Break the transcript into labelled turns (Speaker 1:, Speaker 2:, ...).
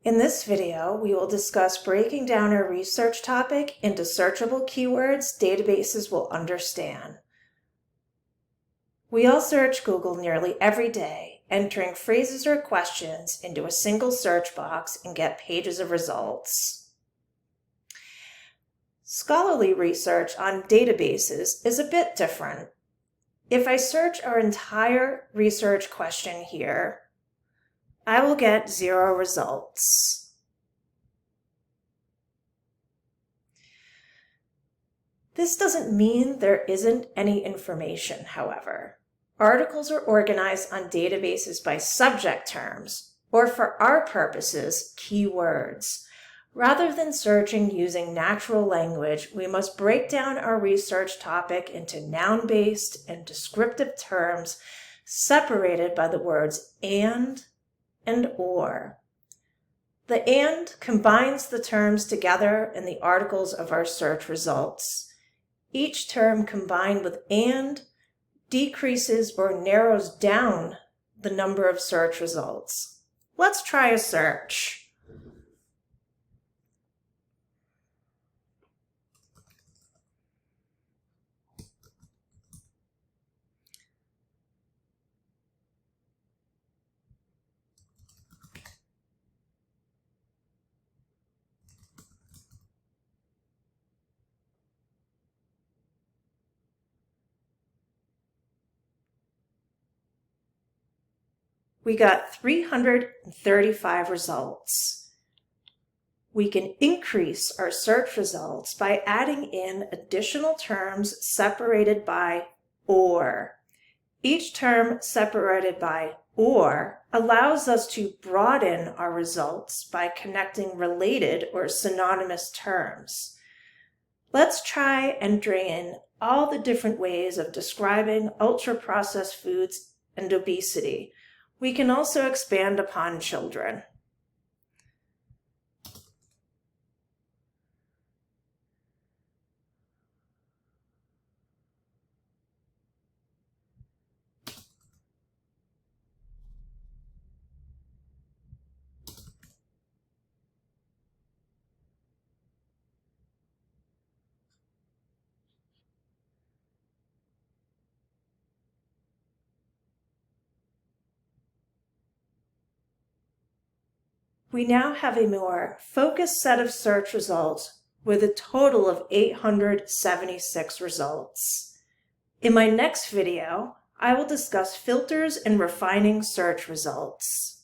Speaker 1: In this video, we will discuss breaking down our research topic into searchable keywords databases will understand. We all search Google nearly every day, entering phrases or questions into a single search box and get pages of results. Scholarly research on databases is a bit different. If I search our entire research question here, I will get 0 results. This doesn't mean there isn't any information, however. Articles are organized on databases by subject terms, or for our purposes, keywords. Rather than searching using natural language, we must break down our research topic into noun-based and descriptive terms separated by the words and or. The and combines the terms together in the articles of our search results. Each term combined with and decreases or narrows down the number of search results. Let's try a search. We got 335 results. We can increase our search results by adding in additional terms separated by or. Each term separated by or allows us to broaden our results by connecting related or synonymous terms. Let's try entering in all the different ways of describing ultra-processed foods and obesity. We can also expand upon children. We now have a more focused set of search results with a total of 876 results. In my next video, I will discuss filters and refining search results.